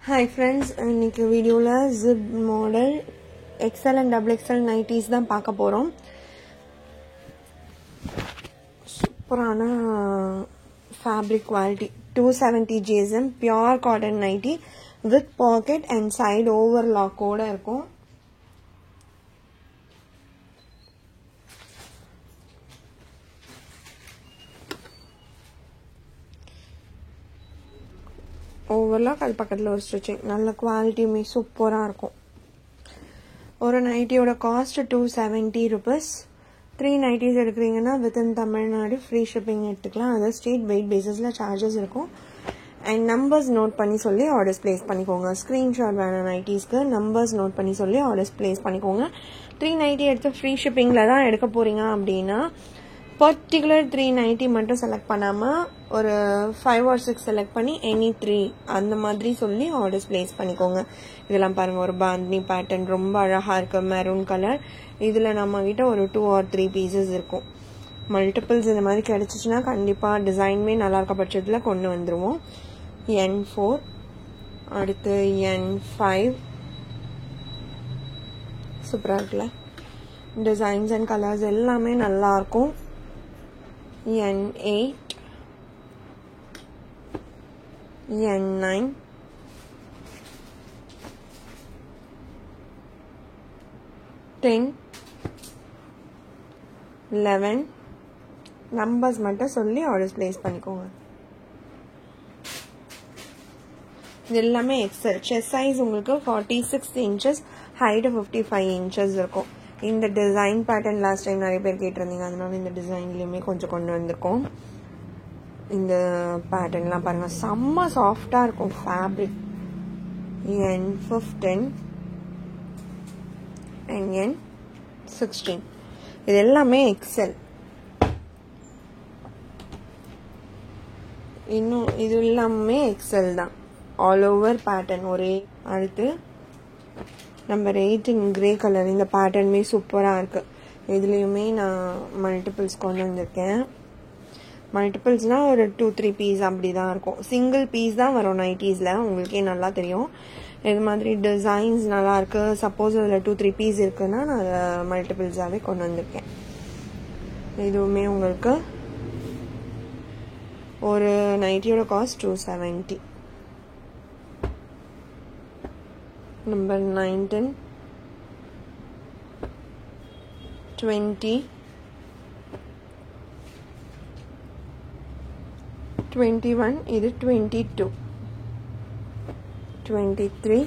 Hi friends, இன்னைக்கு வீடியோல zip model XL and XXL nighties தான் பார்க்க போறோம். சூப்பரான fabric quality 270 GSM pure cotton nightie with pocket and side overlock ஓட இருக்கும். overlock அது பக்கத்துல ஒரு ஸ்டிச்சிங் நல்ல குவாலிட்டியுமே சூப்பரா இருக்கும். ஒரு நைட்டியோட காஸ்ட் 270 rupees. 3 நைட்டிஸ் எடுக்கிறீங்கன்னா within தமிழ்நாடு ஃப்ரீ ஷிப்பிங் எடுத்துக்கலாம். அது ஸ்டேட் வெயிட் பேசிஸ்ல சார்ஜஸ் இருக்கும். அண்ட் நம்பர்ஸ் நோட் பண்ணி சொல்லி ஆர்டர்ஸ் பிளேஸ் பண்ணிக்கோங்க. ஸ்கிரீன்ஷாட் வேணும் நைட்டிஸ்க்கு நம்பர்ஸ் நோட் பண்ணி சொல்லி ஆர்டர்ஸ் பிளேஸ் பண்ணிக்கோங்க. 3 நைட்டி எடுத்து ஃப்ரீ ஷிப்பிங்ல தான் எடுக்க போறீங்க அப்படின்னா பர்டிகுலர் 3 நைட்டி மட்டும் செலக்ட் பண்ணாமல் ஒரு 5 or 6 செலக்ட் பண்ணி எனி 3 அந்த மாதிரி சொல்லி ஆர்டர்ஸ் பிளேஸ் பண்ணிக்கோங்க. இதெல்லாம் பாருங்க ஒரு பாந்தினி பேட்டர்ன் ரொம்ப அழகா இருக்கு மெரூன் கலர். இதுல நம்ம கிட்ட ஒரு 2 or 3 பீசஸ் இருக்கும். மல்டிபிள்ஸ் இந்த மாதிரி கிடைச்சிச்சுன்னா கண்டிப்பா டிசைன்மே நல்லா இருக்க பட்சத்துல கொண்டு வந்துருவோம். N4 அடுத்து N5 சூப்பரா இருக்குல்ல. டிசைன்ஸ் அண்ட் கலர்ஸ் எல்லாமே நல்லா இருக்கும். N8 N9 10 11 நம்பர்ஸ் மட்டும் சொல்லி ஆர்டர்ஸ் பிளேஸ் பண்ணிக்கோங்க. இது எல்லாமே எக்ஸல். செஸ்ட் சைஸ் உங்களுக்கு 46 inches, ஹைட் 55 inches இருக்கும். இந்த டிசைன் பேட்டர்ன் லாஸ்ட் டைம் நிறைய பேர் கேட்டிருந்தீங்க, அதனால இந்த டிசைன்லயுமே கொஞ்சம் கொண்டு வந்திருக்கோம். இந்த பேட்டர்ன்லாம் பாருங்க செம்ம சாஃப்டா இருக்கும் ஃபேப்ரிக். N15 and N16 இது எல்லாமே எக்ஸல். இன்னும் இது எல்லாமே எக்ஸல் தான். ஆல் ஓவர் பேட்டர்ன் ஒரே. அடுத்து நம்பர் 8 இன் கிரே கலர். இந்த பேட்டர்னுமே சூப்பராக இருக்கு. இதுலேயுமே நான் மல்டிபிள்ஸ் கொண்டு வந்திருக்கேன். மல்டிபிள்ஸ்னால் ஒரு 2-3 பீஸ் அப்படி தான் இருக்கும். சிங்கிள் பீஸ் தான் வரும் நைட்டிஸில், உங்களுக்கே நல்லா தெரியும். இது மாதிரி டிசைன்ஸ் நல்லா இருக்கு. சப்போஸ் அதில் 2-3 பீஸ் இருக்குன்னா நான் அதை மல்டிபிள்ஸாகவே கொண்டு வந்திருக்கேன். இதுவுமே உங்களுக்கு ஒரு நைட்டியோட காஸ்ட் 270. Number 19 20 21 இது 22 23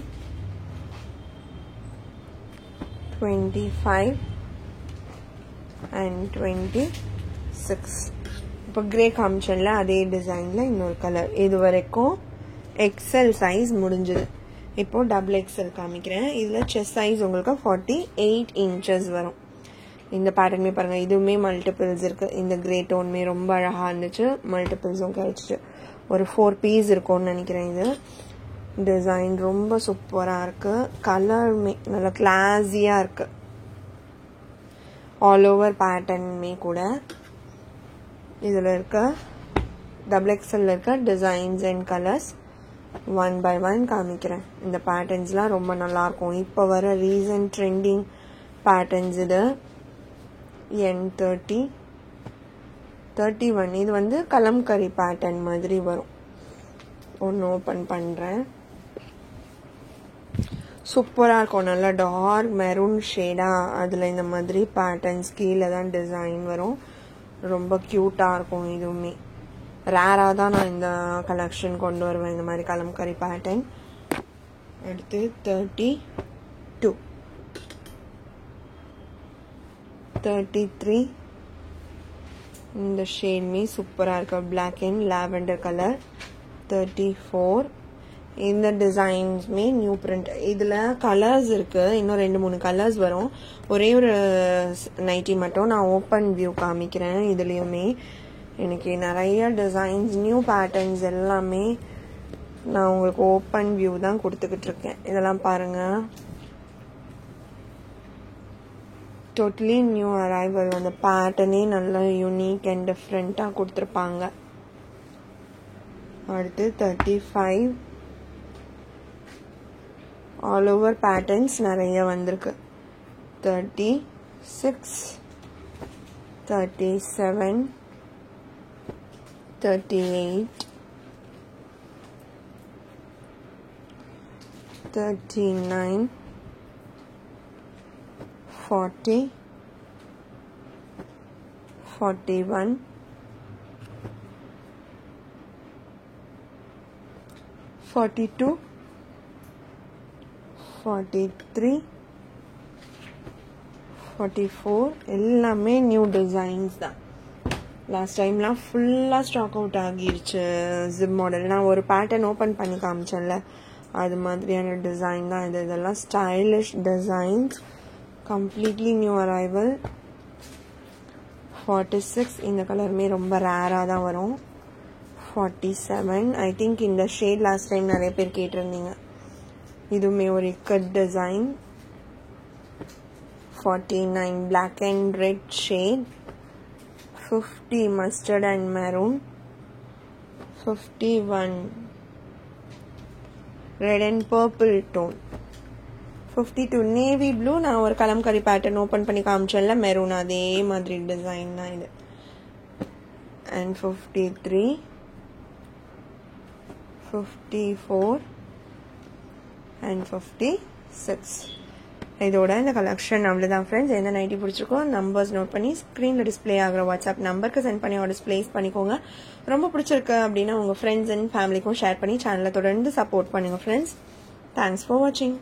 25 and 26. இப்போ கிரே காமிச்சன்ல அதே டிசைன்ல இன்னொரு கலர். இது வரைக்கும் எக்ஸல் சைஸ் முடிஞ்சது. இப்போ XXL காமிக்கிறேன். இதுல செஸ்ட் சைஸ் உங்களுக்கு 48 inches வரும். இந்த பேட்டர்னுமே பாருங்க, இதுவுமே மல்டிபிள்ஸ் இருக்கு. இந்த கிரே டோன்மே ரொம்ப அழகா இருந்துச்சு. மல்டிபிள்ஸும் கிடைச்சிச்சு. ஒரு 4 பீஸ் இருக்கும்னு நினைக்கிறேன். இது டிசைன் ரொம்ப சூப்பரா இருக்கு. கலருமே நல்ல கிளாஸியா இருக்கு. ஆல் ஓவர் பேட்டர்னுமே கூட இதுல இருக்க XXL இருக்க டிசைன்ஸ் அண்ட் கலர்ஸ் 1 by 1 காமிக்கிறேன். இந்த பேட்டர்ன்ஸ்லாம் ரொம்ப நல்லா இருக்கும். இப்போ வர ரீசன்ட் ட்ரெண்டிங் பேட்டர்ன்ஸ் இது. N30 31 இது வந்து கலம்கரி பேட்டர்ன் மாதிரி வரும். ஒன்று ஓப்பன் பண்றேன். சூப்பரா இருக்கும். நல்லா டார்க் மெரூன் ஷேடா அதுல இந்த மாதிரி பேட்டர்ன்ஸ் கீழே தான் டிசைன் வரும். ரொம்ப கியூட்டா இருக்கும். இதுவுமே ரேரா தான் நான் இந்த கலெக்ஷன் கொண்டு வருவேன், இந்த மாதிரி கலம்கரி பேட்டர்ன். அடுத்து 32 33 இந்த ஷேட்மே சூப்பரா இருக்கு. Black and lavender colour. 34 இந்த டிசைன்ஸ்மே நியூ பிரிண்ட். இதுல கலர்ஸ் இருக்கு. இன்னும் 2-3 கலர்ஸ் வரும். ஒரே ஒரு நைட்டி மட்டும் நான் ஓப்பன் வியூ காமிக்கிறேன். இதுலயுமே எனக்கு நிறைய டிசைன்ஸ் நியூ பேட்டர்ன்ஸ் எல்லாமே நான் உங்களுக்கு ஓப்பன் வியூ தான் கொடுத்துக்கிட்டு இருக்கேன். இதெல்லாம் பாருங்க, டோட்டலி நியூ அரைவல். அந்த பேட்டர்னே நல்ல யூனிக் அண்ட் டிஃப்ரெண்டா கொடுத்துருப்பாங்க. அடுத்து 35 ஆல் ஓவர் பேட்டர்ன்ஸ் நிறைய வந்திருக்கு. 36, 37, 38, 39, 40, 41, 42, 43, 44 எல்லாமே நியூ டிசைன்ஸ் தான். லாஸ்ட் டைம்லாம் ஃபுல்லாக ஸ்டாக் அவுட் ஆகிருச்சு. ஜிப் மாடல் நான் ஒரு பேட்டர்ன் ஓப்பன் பண்ணி காமிச்சேன்ல, அது மாதிரியான டிசைன் தான் இது. இதெல்லாம் stylish designs, completely new arrival. 46 இந்த கலருமே ரொம்ப ரேராக தான் வரும். 47 ஐ திங்க் இந்த ஷேட் லாஸ்ட் டைம் நிறைய பேர் கேட்டிருந்தீங்க. இதுவுமே ஒரு ikat design. 49 black and red shade. 50 mustard and maroon. 51 red and purple tone. 52 navy blue. நான் ஒரு கலம்கரி பேட்டர்ன் ஓப்பன் பண்ணி காமிச்சேன்ல, மெரூன் அதே மாதிரி டிசைன் தான் இது. and 53, 54 and 56. இதோட இந்த கலெக்ஷன் அவ்வளோதான் ஃப்ரெண்ட்ஸ். எந்த நைட்டி பிடிச்சிருக்கோ நம்பர்ஸ் நோட் பண்ணி ஸ்க்ரீனில் டிஸ்பிளே ஆகிற வாட்ஸ்அப் நம்பருக்கு சென்ட் பண்ணி ஆர்டர்ஸ் பிளேஸ் பண்ணிக்கோங்க. ரொம்ப பிடிச்சிருக்கு அப்படின்னா உங்கள் ஃப்ரெண்ட்ஸ் அண்ட் ஃபேமிலிக்கும் ஷேர் பண்ணி சேனலை தொடர்ந்து சப்போர்ட் பண்ணுங்கள் ஃப்ரெண்ட்ஸ். தேங்க்ஸ் ஃபார் வாட்சிங்.